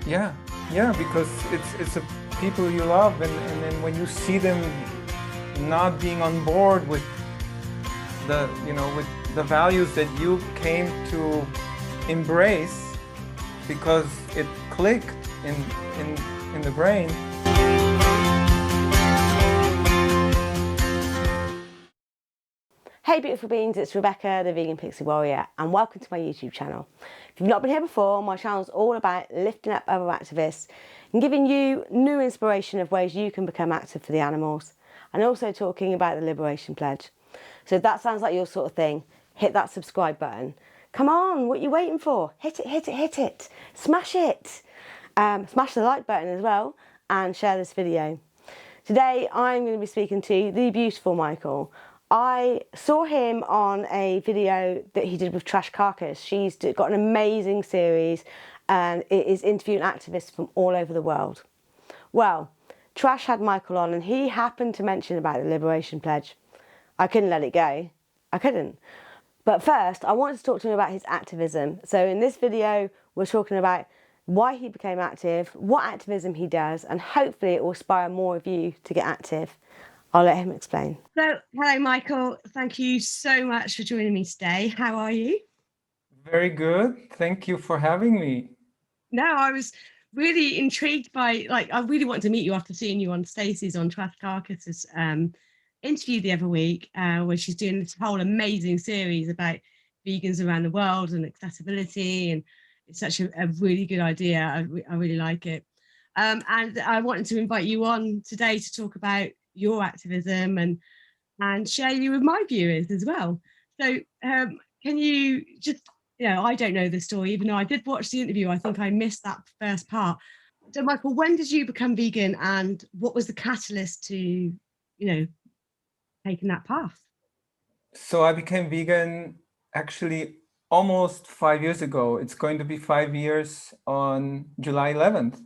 Yeah, yeah, because it's a people you love, and then when you see them not being on board with with the values that you came to embrace because it clicked in the brain. Hey beautiful beings, it's Rebecca, the Vegan Pixie Warrior, and welcome to my YouTube channel. If you've not been here before, my channel is all about lifting up other activists and giving you new inspiration of ways you can become active for the animals, and also talking about the Liberation Pledge. So if that sounds like your sort of thing, hit that subscribe button. Come on, what are you waiting for? Hit it, hit it, hit it. Smash it. Smash the like button as well and share this video. Today I'm going to be speaking to the beautiful Michael. I saw him on a video that he did with Trash Carcass. She's got an amazing series and it is interviewing activists from all over the world. Well, Trash had Michael on and he happened to mention about the Liberation Pledge. I couldn't let it go. I couldn't. But first, I wanted to talk to him about his activism. So in this video, we're talking about why he became active, what activism he does, and hopefully it will inspire more of you to get active. I'll let him explain. So, hello, Michael. Thank you so much for joining me today. How are you? Very good. Thank you for having me. No, I was really intrigued by, I really wanted to meet you after seeing you on Stacey's on Trash Carcass's interview the other week, where she's doing this whole amazing series about vegans around the world and accessibility. And it's such a really good idea. I really like it. And I wanted to invite you on today to talk about your activism and share you with my viewers as well. So can you just, I don't know the story, even though I did watch the interview. I think I missed that first part. So Michael, when did you become vegan and what was the catalyst to, taking that path? So I became vegan actually almost 5 years ago. It's going to be 5 years on July 11th.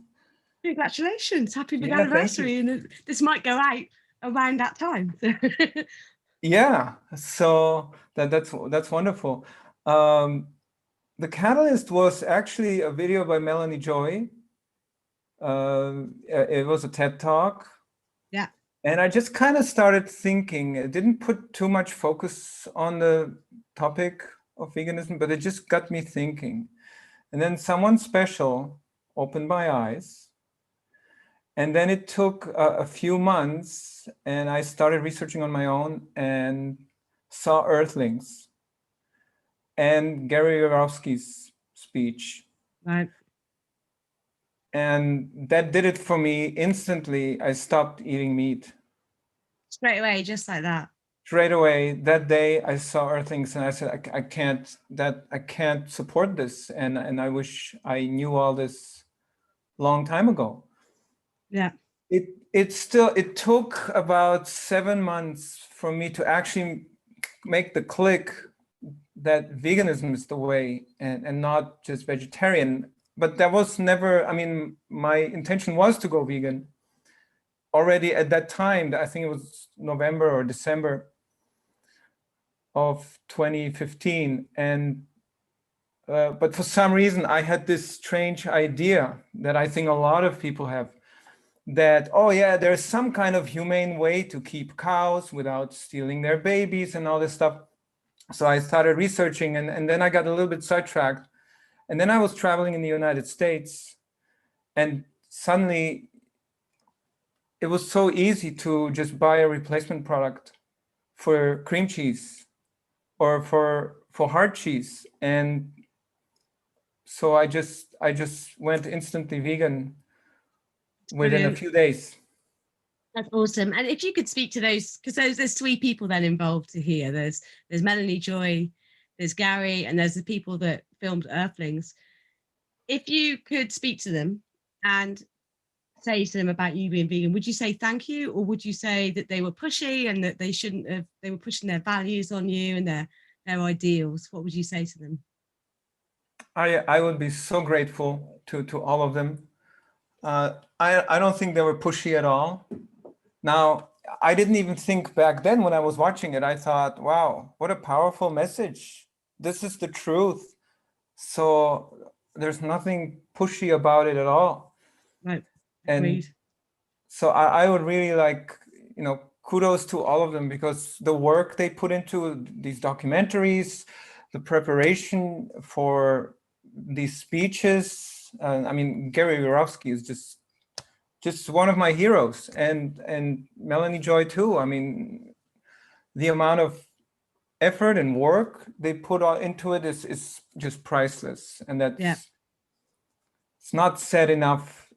Congratulations, happy big Yeah, thank you. anniversary. And this might go out around that time. Yeah, so that's wonderful. The catalyst was actually a video by Melanie Joy. It was a TED Talk. Yeah. And I just kind of started thinking, it didn't put too much focus on the topic of veganism, but it just got me thinking. And then someone special opened my eyes. And then it took a few months and I started researching on my own and saw Earthlings and Gary Yourofsky's speech. Right. And that did it for me instantly. I stopped eating meat. Straight away, just like that. Straight away, that day I saw Earthlings and I said, I can't support this. And I wish I knew all this long time ago. Yeah. It took about 7 months for me to actually make the click that veganism is the way and not just vegetarian. But that was never, my intention was to go vegan. Already at that time, I think it was November or December of 2015. And but for some reason, I had this strange idea that I think a lot of people have, that, oh yeah, there's some kind of humane way to keep cows without stealing their babies and all this stuff. So I started researching and then I got a little bit sidetracked. And then I was traveling in the United States and suddenly it was so easy to just buy a replacement product for cream cheese or for hard cheese. And so I just went instantly vegan within a few days. That's awesome. And if you could speak to those, because there's three people then involved here. There's Melanie Joy, there's Gary, and there's the people that filmed Earthlings. If you could speak to them and say to them about you being vegan, would you say thank you, or would you say that they were pushy and that they shouldn't have, they were pushing their values on you and their ideals? What would you say to them? I would be so grateful to all of them. I don't think they were pushy at all. Now, I didn't even think back then when I was watching it, I thought, wow, what a powerful message. This is the truth. So there's nothing pushy about it at all. Right. And Agreed. so I would really like, kudos to all of them, because the work they put into these documentaries, the preparation for these speeches. I mean, Gary Yourofsky is just one of my heroes, and Melanie Joy too. I mean, the amount of effort and work they put into it is just priceless, and Yeah. it's not said enough.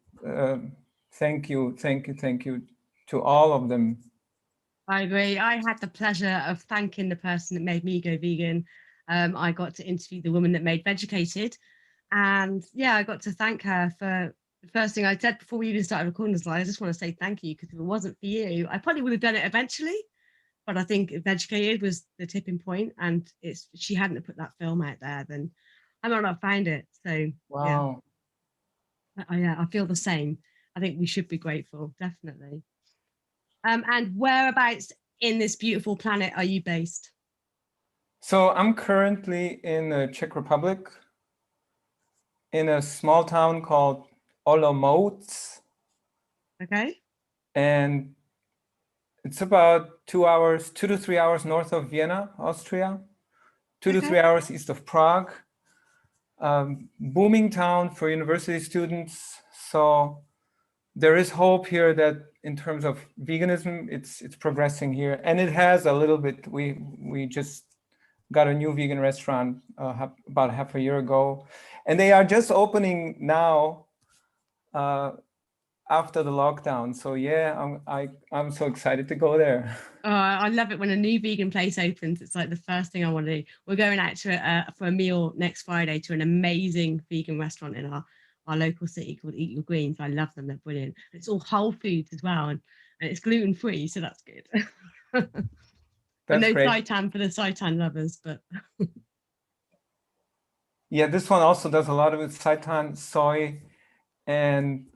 Thank you to all of them. I agree. I had the pleasure of thanking the person that made me go vegan. I got to interview the woman that made Vegucated. And yeah, I got to thank her for the first thing I said before we even started recording this. I just want to say thank you, because if it wasn't for you, I probably would have done it eventually. But I think Vegucated was the tipping point, and she hadn't have put that film out there, then I might not have found it. So Wow. yeah, I feel the same. I think we should be grateful, definitely. And whereabouts in this beautiful planet are you based? So I'm currently in the Czech Republic, in a small town called Olomouc, Okay. and it's about 2 to 3 hours north of Vienna, Austria, 2 to 3 hours east of Prague. Booming town for university students. So there is hope here that in terms of veganism, it's progressing here, and it has a little bit. We just got a new vegan restaurant about half a year ago, and they are just opening now after the lockdown. So yeah, I'm so excited to go there. Oh, I love it when a new vegan place opens. It's like the first thing I want to do. We're going out to for a meal next Friday to an amazing vegan restaurant in our local city called Eat Your Greens. I love them. They're brilliant. It's all whole foods as well, and it's gluten free, so that's good. And That's no great. seitan for the seitan lovers, but yeah, this one also does a lot of seitan, soy, and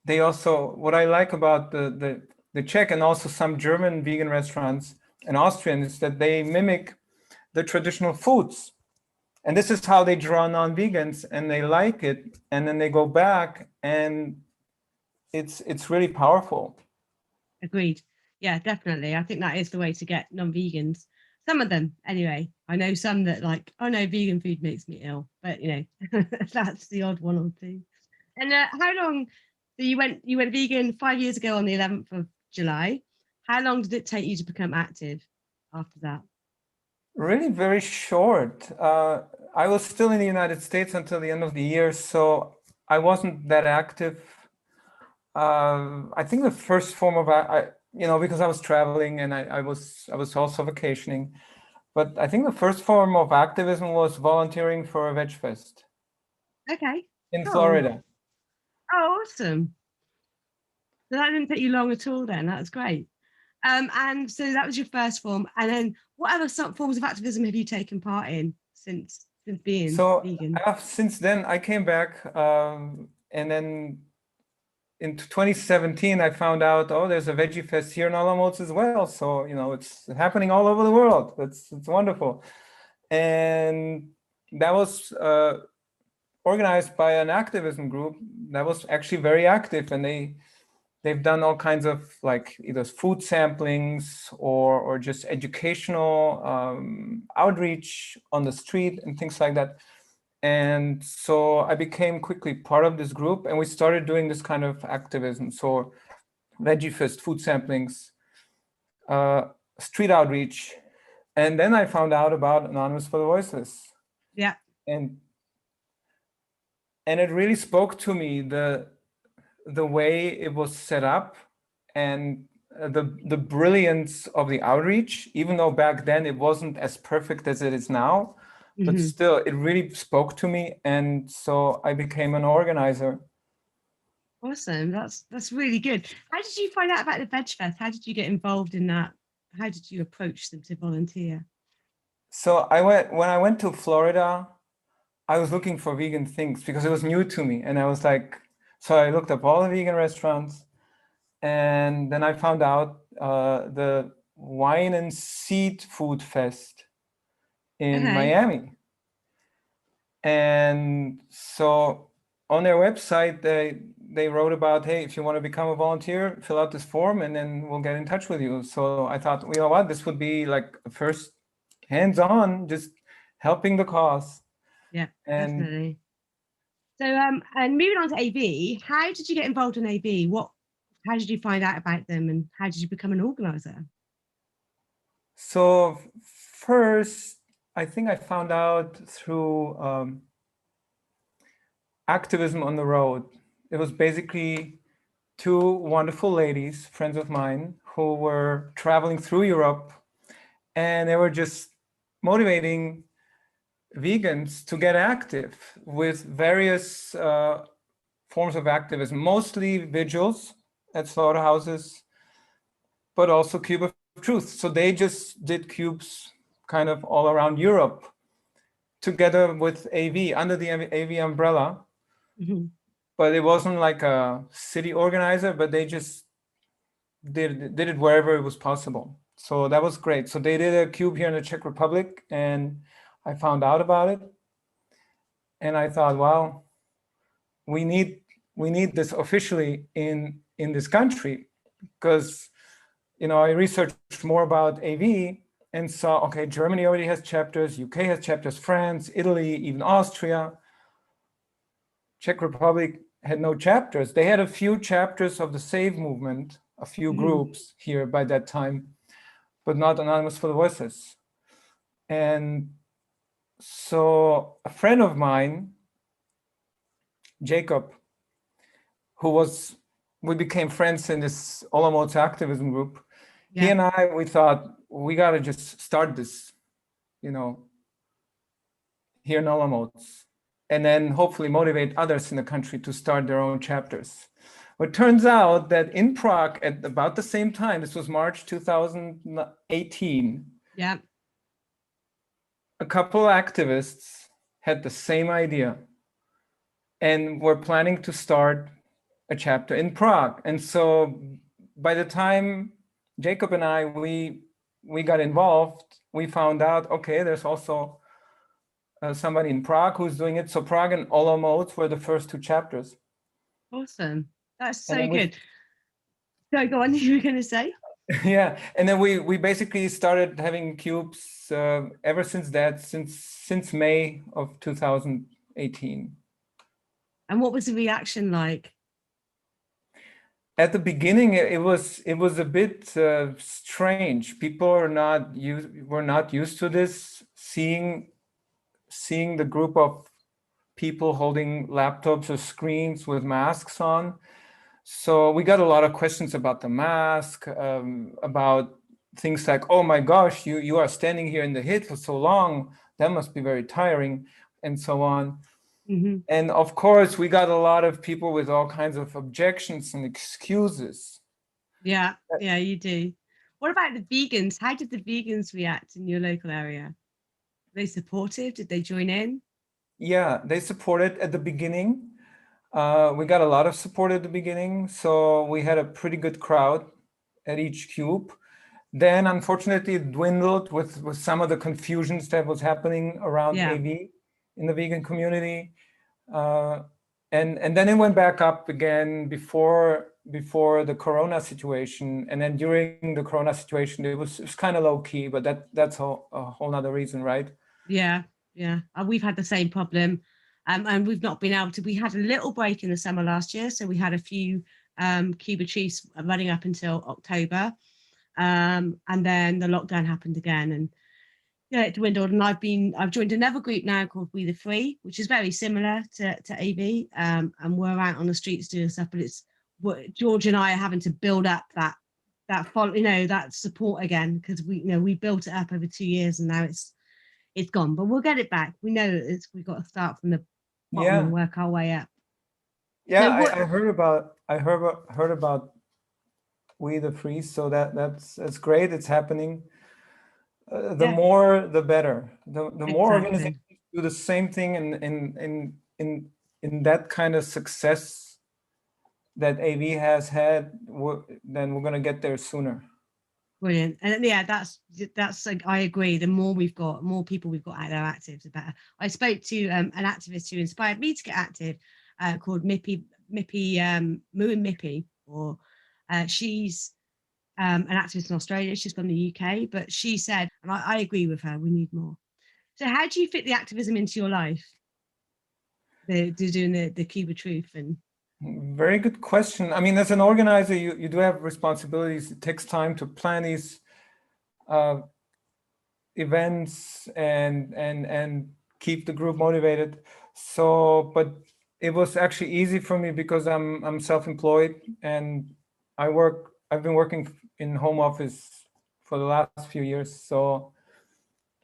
they also, what I like about the Czech and also some German vegan restaurants and Austrian is that they mimic the traditional foods. And this is how they draw non-vegans, and they like it, and then they go back, and it's really powerful. agreed. Yeah, definitely. I think that is the way to get non-vegans. Some of them, anyway. I know some that like, oh no, vegan food makes me ill, but that's the odd one or two. And how long? So you went vegan 5 years ago on the 11th of July. How long did it take you to become active after that? Really very short. I was still in the United States until the end of the year, so I wasn't that active. I think the first form of, because I was traveling and I was also vacationing, but I think the first form of activism was volunteering for a Veg Fest Okay. in Cool. Florida. Oh, awesome. So that didn't take you long at all then. That's great. And so that was your first form. And then what other forms of activism have you taken part in since being vegan? Since then, I came back, and then in 2017, I found out, there's a Veggie Fest here in Olomouc as well. So, it's happening all over the world. It's wonderful. And that was organized by an activism group that was actually very active, and they've done all kinds of like either food samplings or just educational outreach on the street and things like that. And so I became quickly part of this group, and we started doing this kind of activism. So Veggie Fest, food samplings, street outreach. And then I found out about Anonymous for the Voiceless. Yeah. And it really spoke to me, the way it was set up, and the brilliance of the outreach, even though back then it wasn't as perfect as it is now. But still, it really spoke to me, and so I became an organizer. Awesome. That's really good. How did you find out about the Veg Fest? How did you get involved in that? How did you approach them to volunteer? So when I went to Florida, I was looking for vegan things because it was new to me, and I was like, so I looked up all the vegan restaurants, and then I found out the Wine and Seed Food Fest in Miami. And so on their website, they wrote about, hey, if you want to become a volunteer, fill out this form and then we'll get in touch with you. So I thought, you know what, this would be like first hands-on, just helping the cause. Yeah, And definitely. So, and moving on to AV, how did you get involved in AV? How did you find out about them, and how did you become an organizer? so first, I think I found out through activism on the road. It was basically two wonderful ladies, friends of mine, who were traveling through Europe, and they were just motivating vegans to get active with various forms of activism, mostly vigils at slaughterhouses, but also Cube of Truth. So they just did cubes kind of all around Europe together with AV, under the AV umbrella. Mm-hmm. But it wasn't like a city organizer, but they just did it wherever it was possible. So that was great. So they did a cube here in the Czech Republic, and I found out about it. And I thought, well, we need this officially in this country, because I researched more about AV and saw, okay, Germany already has chapters, UK has chapters, France, Italy, even Austria. Czech Republic had no chapters. They had a few chapters of the Save movement, a few groups here by that time, but not Anonymous for the Voices. And so a friend of mine, Jacob, we became friends in this Olomouc activism group. Yeah. He and I, we thought, we got to just start this, here in Olomouc, and then hopefully motivate others in the country to start their own chapters. Well, it turns out that in Prague at about the same time, this was March 2018, yeah, a couple of activists had the same idea and were planning to start a chapter in Prague. And so by the time Jacob and I, we got involved, we found out, okay, there's also somebody in Prague who's doing it. So Prague and Olomouc were the first two chapters. Awesome. That's so good. So go on, you were going to say? Yeah, and then we basically started having cubes ever since that, since May of 2018. And what was the reaction like? At the beginning, it was a bit strange. People were not used to this, seeing the group of people holding laptops or screens with masks on. So we got a lot of questions about the mask, about things like, oh my gosh, you are standing here in the heat for so long, that must be very tiring, and so on. Mm-hmm. And of course, we got a lot of people with all kinds of objections and excuses. Yeah, you do. What about the vegans? How did the vegans react in your local area? Were they supportive? Did they join in? Yeah, they supported at the beginning. We got a lot of support at the beginning, so we had a pretty good crowd at each cube. Then, unfortunately, it dwindled with some of the confusions that was happening around AV in the vegan community, and then it went back up again before the Corona situation, and then during the Corona situation, it was kind of low key, but that's a whole nother reason, right? Yeah. We've had the same problem. And we've not been able to. We had a little break in the summer last year, so we had a few Cuba Chiefs running up until October, and then the lockdown happened again, and it dwindled. And I've joined another group now called We the Free, which is very similar to AV, and we're out on the streets doing stuff. But it's George and I are having to build up that that support again, because we built it up over 2 years, and now it's gone. But we'll get it back. We know we've got to start from the bottom and work our way up. Yeah, so I heard about We the Free, so that's great. It's happening. The more, the better. The more organizations do the same thing in that kind of success that AV has had, then we're going to get there sooner. Brilliant. And yeah, that's like, I agree. The more people we've got out there active, the better. I spoke to an activist who inspired me to get active, called Moo and Mippy, or she's an activist in Australia. She's from the UK, but she said, and I agree with her, we need more. So how do you fit the activism into your life? Doing the Cube of Truth and... Very good question. I mean, as an organizer, you do have responsibilities. It takes time to plan these events and keep the group motivated. So, but it was actually easy for me because I'm self-employed and I've been working in home office for the last few years. So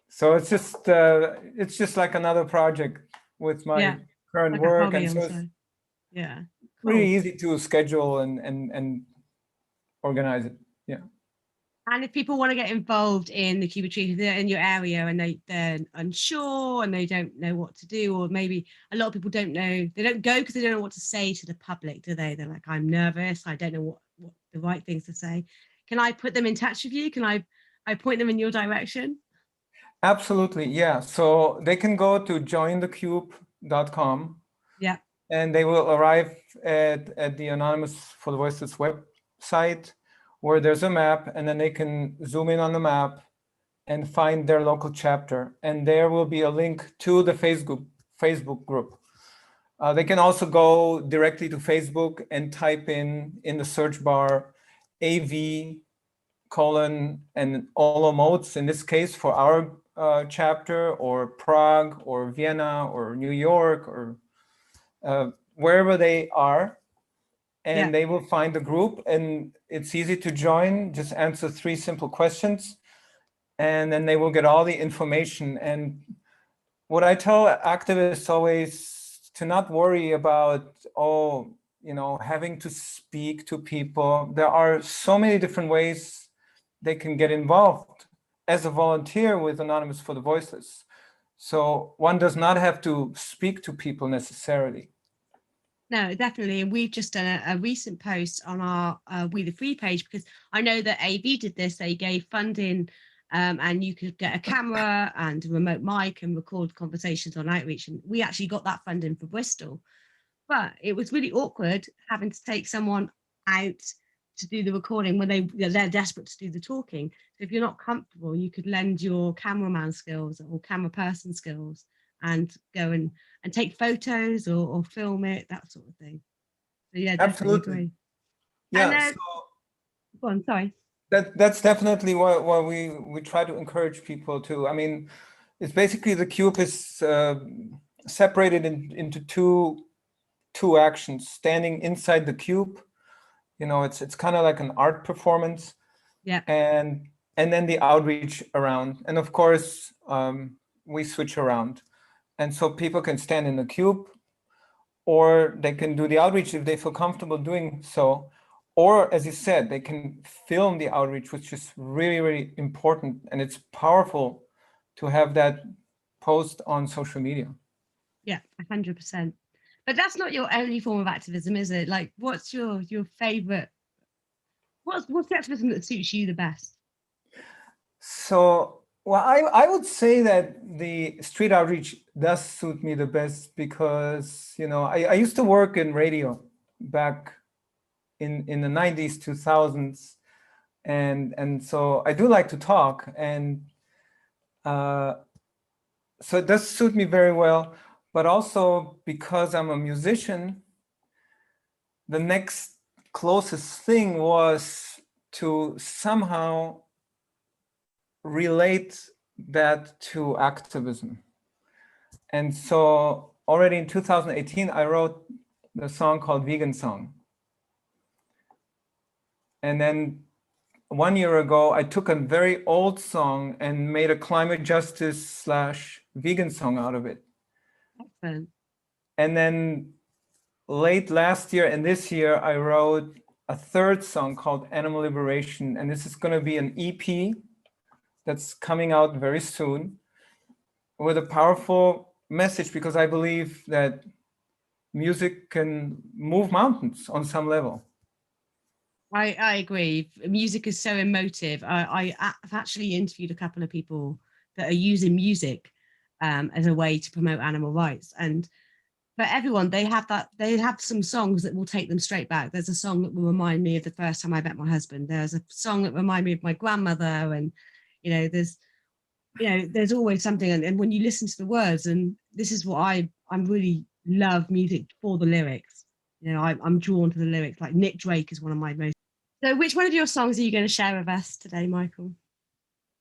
it's just like another project with my current like work, and so it's cool. really easy to schedule and organize it. Yeah. And if people want to get involved in the Cube of Truth, if they're in your area and they're unsure and they don't know what to do, or maybe a lot of people don't know, they don't go because they don't know what to say to the public, do they? They're like, I'm nervous, I don't know what the right things to say. Can I put them in touch with you? Can I point them in your direction? Absolutely, yeah. So they can go to jointhecube.com. Yeah. And they will arrive at the Anonymous for the Voiceless website, where there's a map, and then they can zoom in on the map and find their local chapter. And there will be a link to the Facebook group. They can also go directly to Facebook and type in the search bar AV : and all modes, in this case for our chapter, or Prague or Vienna or New York or wherever they are, and they will find the group, and it's easy to join. Just answer 3 simple questions, and then they will get all the information. And what I tell activists always, to not worry about, having to speak to people. There are so many different ways they can get involved as a volunteer with Anonymous for the Voiceless. So one does not have to speak to people necessarily. No, definitely. And we've just done a recent post on our We the Free page, because I know that AV did this. They gave funding and you could get a camera and a remote mic and record conversations on outreach. And we actually got that funding for Bristol. But it was really awkward having to take someone out to do the recording when they're desperate to do the talking. So if you're not comfortable, you could lend your cameraman skills or camera person skills and go and take photos or film it, that sort of thing. So yeah, definitely agree. Yeah. And, go on, sorry. That's definitely what we try to encourage people to. I mean, it's basically the cube is separated into two actions. Standing inside the cube, it's kind of like an art performance. Yeah. And then the outreach around, and of course we switch around, and so people can stand in the cube, or they can do the outreach if they feel comfortable doing so. Or, as you said, they can film the outreach, which is really, really important. And it's powerful to have that post on social media. Yeah, 100%. But that's not your only form of activism, is it? Like, what's your favorite? What's the activism that suits you the best? So, well, I would say that the street outreach does suit me the best because, I used to work in radio back in the 90s, 2000s. And so I do like to talk, and so it does suit me very well. But also because I'm a musician, the next closest thing was to somehow relate that to activism. And so already in 2018, I wrote the song called Vegan Song. And then 1 year ago, I took a very old song and made a climate justice / vegan song out of it. Excellent. And then late last year and this year, I wrote a 3rd song called Animal Liberation. And this is going to be an EP that's coming out very soon with a powerful message, because I believe that music can move mountains on some level. I agree. Music is so emotive. I've actually interviewed a couple of people that are using music as a way to promote animal rights. And for everyone, they have some songs that will take them straight back. There's a song that will remind me of the first time I met my husband. There's a song that reminds me of my grandmother. And, there's always something. And when you listen to the words, and this is what I'm really love music for the lyrics. I'm drawn to the lyrics. Like Nick Drake is one of my most. So which one of your songs are you going to share with us today, Michael?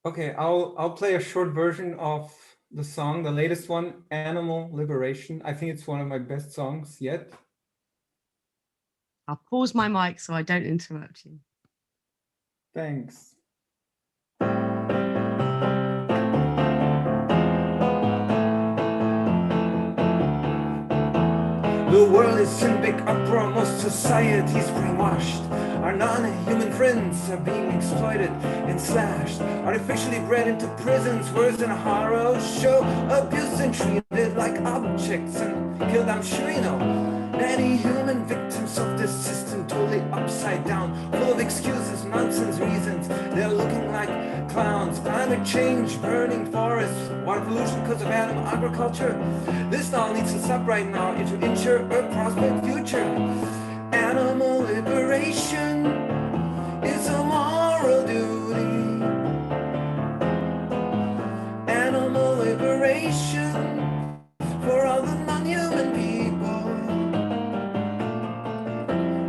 Okay, I'll play a short version of the song, the latest one, Animal Liberation. I think it's one of my best songs yet. I'll pause my mic so I don't interrupt you. Thanks. The world is in big uproar, most society's brainwashed. Our non-human friends are being exploited and slashed, artificially bred into prisons, worse than a horror show, abused and treated like objects and killed. I'm sure you know many human victims of this system, totally upside down, full of excuses, nonsense, reasons. They're looking like clowns. Climate change, burning forests, water pollution because of animal agriculture. This all needs to stop right now to ensure a prosperous future. Animal liberation is a moral duty. Animal liberation for all the non-human people.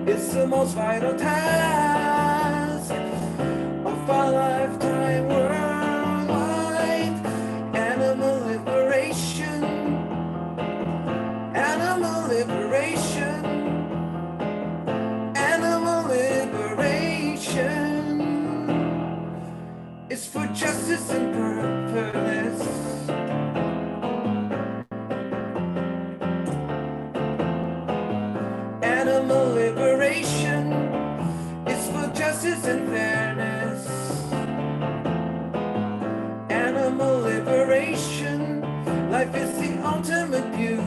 It's the most vital task of our lifetime worldwide. Animal liberation. Animal liberation. Animal liberation. It's for justice and purpose. Animal liberation is for justice and fairness. Animal liberation, life is the ultimate beauty.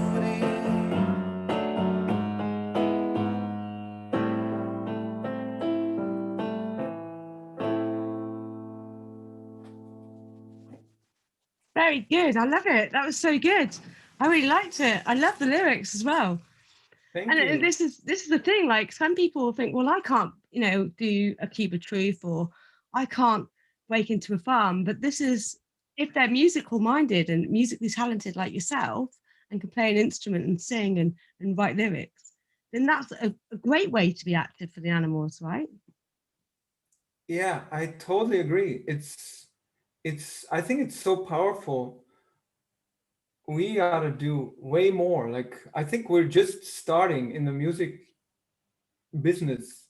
Very good. I love it. That was so good. I really liked it. I love the lyrics as well. Thank you. This is the thing. Like some people think, well, I can't, do a cube of truth, or I can't break into a farm. But this is, if they're musical minded and musically talented like yourself, and can play an instrument and sing and write lyrics, then that's a great way to be active for the animals, right? Yeah, I totally agree. I think it's so powerful. We ought to do way more. Like, I think we're just starting in the music business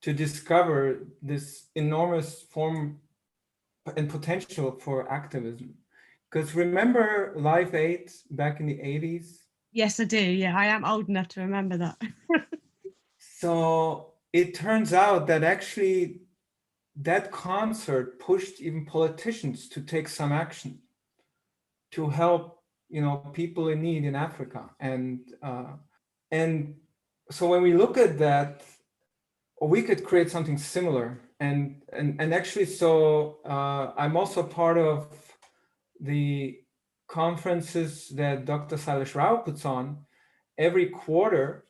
to discover this enormous form and potential for activism. Because remember Live 8 back in the 80s? Yes, I do. Yeah, I am old enough to remember that. So it turns out that actually that concert pushed even politicians to take some action to help, people in need in Africa. And so when we look at that, we could create something similar. And actually, so I'm also part of the conferences that Dr. Salish Rao puts on every quarter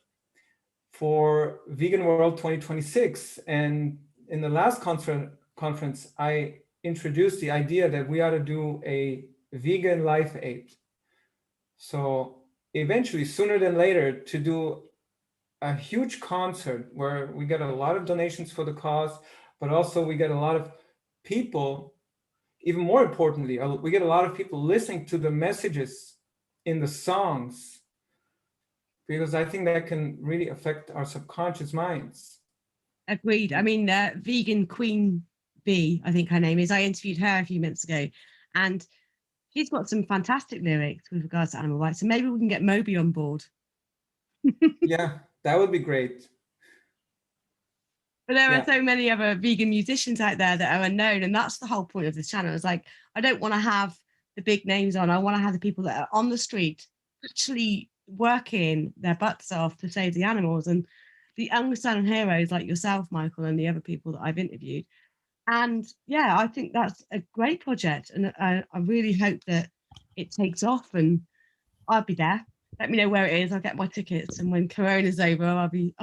for Vegan World 2026. And in the last conference, I introduced the idea that we ought to do a vegan Life Aid. So eventually, sooner than later, to do a huge concert where we get a lot of donations for the cause, but also we get a lot of people, even more importantly, we get a lot of people listening to the messages in the songs, because I think that can really affect our subconscious minds. Agreed. I mean, Vegan Queen Bee, I think her name is. I interviewed her a few minutes ago, and she's got some fantastic lyrics with regards to animal rights. So maybe we can get Moby on board. Yeah, that would be great. But there are so many other vegan musicians out there that are unknown, and that's the whole point of this channel. It's like, I don't want to have the big names on. I want to have the people that are on the street actually working their butts off to save the animals. And the unsung heroes like yourself, Michael, and the other people that I've interviewed. And yeah, I think that's a great project, and I really hope that it takes off. And I'll be there. Let me know where it is. I'll get my tickets, and when Corona's over, I'll be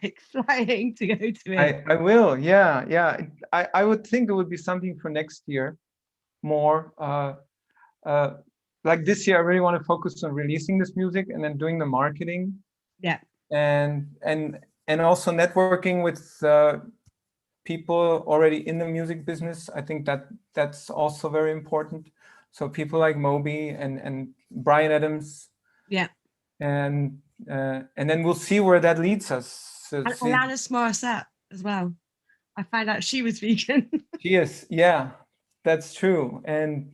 like flying to go to it. I will. Yeah. I would think it would be something for next year more. Like this year, I really want to focus on releasing this music and then doing the marketing. Yeah. And also networking with people already in the music business. I think that's also very important. So people like Moby and Brian Adams. Yeah. And then we'll see where that leads us. So, And Alanis Morissette as well. I found out she was vegan. She is, yeah, that's true. And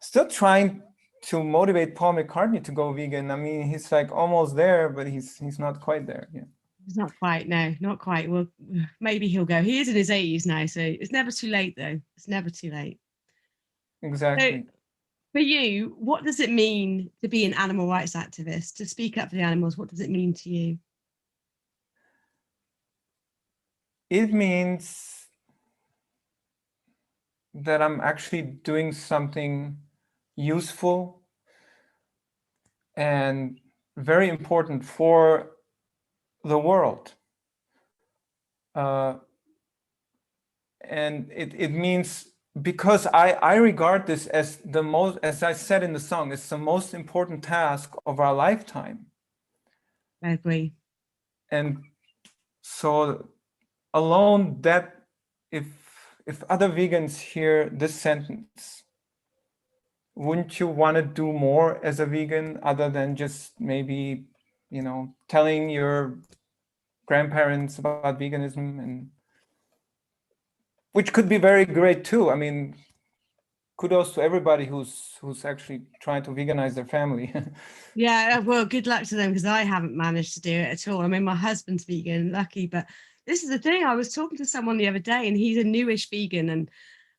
still trying to motivate Paul McCartney to go vegan. I mean, he's like almost there, but he's not quite there. Yeah. He's not quite, no, not quite. Well, maybe he'll go. He is in his 80s now, so it's never too late, though. It's never too late. Exactly. So, for you, what does it mean to be an animal rights activist, to speak up for the animals? What does it mean to you? It means that I'm actually doing something useful and very important for the world. And it means, because I regard this as the most, as I said in the song, it's the most important task of our lifetime. I agree. And so alone that, if other vegans hear this sentence, wouldn't you want to do more as a vegan other than just maybe, telling your grandparents about veganism, and which could be very great too. I mean, kudos to everybody who's actually trying to veganize their family. Yeah, well, good luck to them, because I haven't managed to do it at all. I mean, my husband's vegan, lucky, but this is the thing. I was talking to someone the other day, and he's a newish vegan, and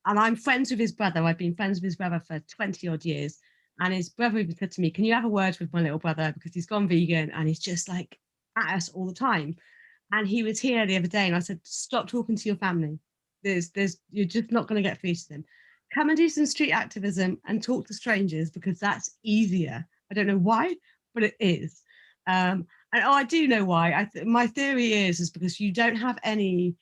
I'm friends with his brother. I've been friends with his brother for 20 odd years. And his brother even said to me, can you have a word with my little brother? Because he's gone vegan and he's just like at us all the time. And he was here the other day, and I said, stop talking to your family. You're just not going to get through to them. Come and do some street activism and talk to strangers, because that's easier. I don't know why, but it is. And I do know why. My theory is because you don't have any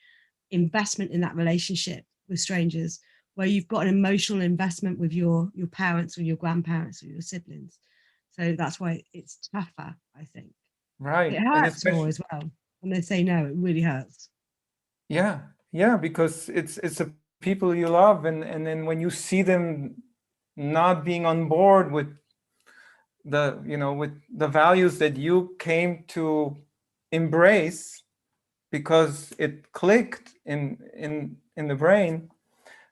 investment in that relationship with strangers, where you've got an emotional investment with your parents or your grandparents or your siblings. So that's why it's tougher, I think. Right. It hurts more as well. When they say no, it really hurts. Yeah, because it's the people you love, and then when you see them not being on board with the values that you came to embrace because it clicked in the brain,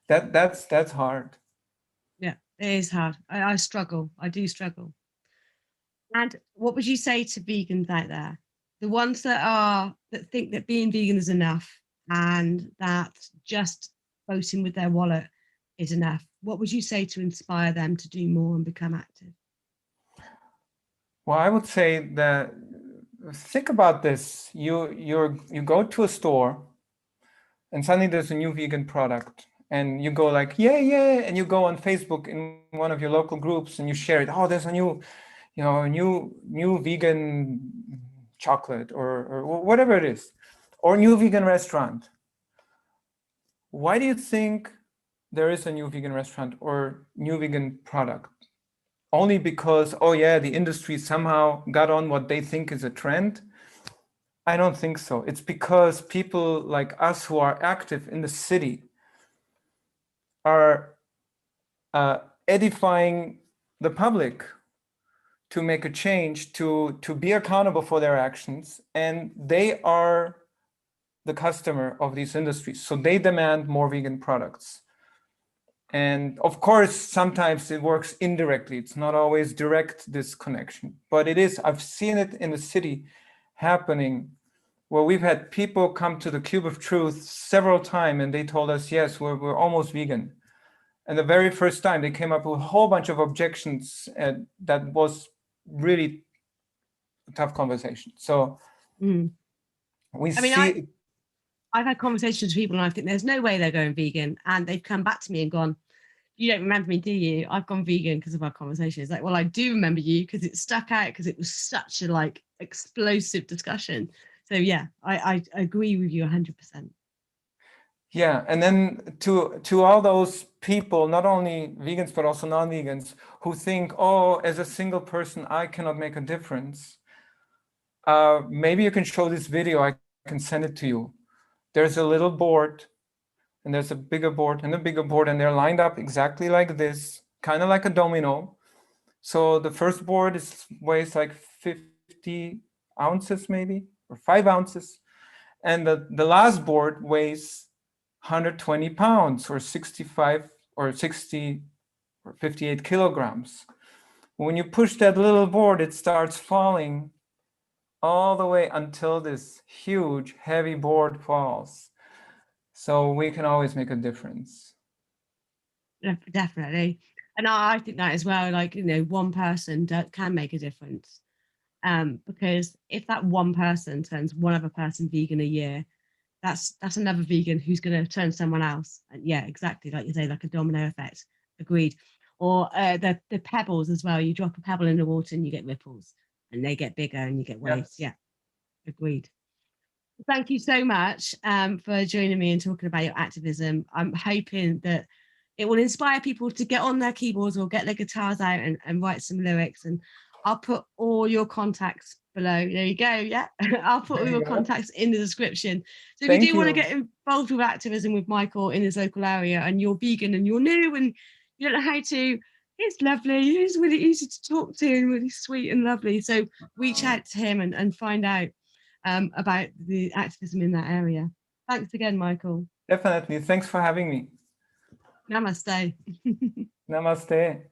that's hard. Yeah, it is hard. I struggle. I do struggle. And what would you say to vegans out there? The ones that think that being vegan is enough, and that just voting with their wallet is enough. What would you say to inspire them to do more and become active? Well, I would say that, think about this. You go to a store and suddenly there's a new vegan product, and you go like, yeah, and you go on Facebook in one of your local groups and you share it. Oh, there's a new vegan chocolate or whatever it is, or new vegan restaurant. Why do you think there is a new vegan restaurant or new vegan product? Only because, oh yeah, the industry somehow got on what they think is a trend? I don't think so. It's because people like us who are active in the city are edifying the public to make a change, to be accountable for their actions, and they are the customer of these industries. So they demand more vegan products. And of course, sometimes it works indirectly. It's not always direct, this connection, but it is. I've seen it in the city happening, where we've had people come to the Cube of Truth several times and they told us, yes, we're almost vegan. And the very first time they came up with a whole bunch of objections, and that was really a tough conversation. So We I mean, see. I've had conversations with people and I think there's no way they're going vegan. And they've come back to me and gone, you don't remember me, do you? I've gone vegan because of our conversation. It's like, well, I do remember you because it stuck out because it was such a like explosive discussion. So yeah, I agree with you 100%. Yeah, and then to all those people, not only vegans but also non-vegans, who think, oh, as a single person, I cannot make a difference. Maybe you can show this video. I can send it to you. There's a little board, and there's a bigger board and a bigger board, and they're lined up exactly like this, kind of like a domino. So the first board weighs like 50 ounces maybe, or 5 ounces. And the last board weighs 120 pounds or 65 or 60 or 58 kilograms. When you push that little board, it starts falling all the way until this huge, heavy board falls. So we can always make a difference. Definitely. And I think that as well, like, you know, one person can make a difference. Because if that one person turns one other person vegan a year, that's another vegan who's going to turn someone else. And yeah, exactly, like you say, like a domino effect. Agreed. Or the pebbles as well. You drop a pebble in the water and you get ripples, and they get bigger and you get waves. Yeah, agreed. Thank you so much for joining me and talking about your activism. I'm hoping that it will inspire people to get on their keyboards or get their guitars out and write some lyrics. And I'll put all your contacts below. There you go. Yeah, I'll put all your contacts in the description. So if you do want to get involved with activism with Michael in his local area and you're vegan and you're new and you don't know how to, it's lovely. He's really easy to talk to and really sweet and lovely. So reach out to him and find out about the activism in that area. Thanks again, Michael. Definitely. Thanks for having me. Namaste. Namaste.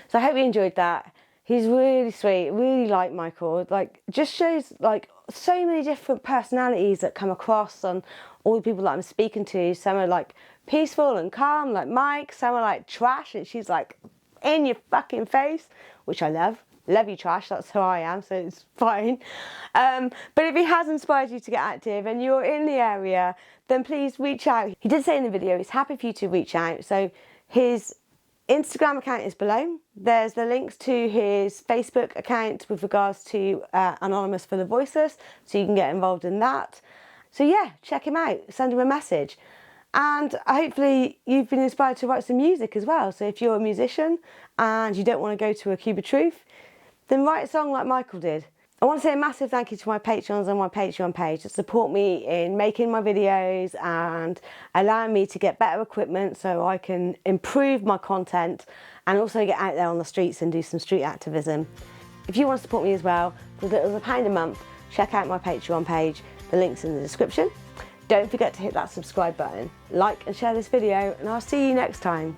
So I hope you enjoyed that. He's really sweet, really like Michael. Like, just shows like so many different personalities that come across on all the people that I'm speaking to. Some are like peaceful and calm, like Mike. Some are like trash, and she's like in your fucking face, which I love. Love you, trash. That's who I am, so it's fine. But if he has inspired you to get active and you're in the area, then please reach out. He did say in the video he's happy for you to reach out. So his Instagram account is below. There's the links to his Facebook account with regards to Anonymous for the Voiceless, so you can get involved in that. So yeah, check him out, send him a message. And hopefully you've been inspired to write some music as well. So if you're a musician and you don't want to go to a Cube of Truth, then write a song like Michael did. I want to say a massive thank you to my patrons on my Patreon page that support me in making my videos and allowing me to get better equipment so I can improve my content and also get out there on the streets and do some street activism. If you want to support me as well, for as little as £1 a month, check out my Patreon page. The link's in the description. Don't forget to hit that subscribe button, like and share this video, and I'll see you next time.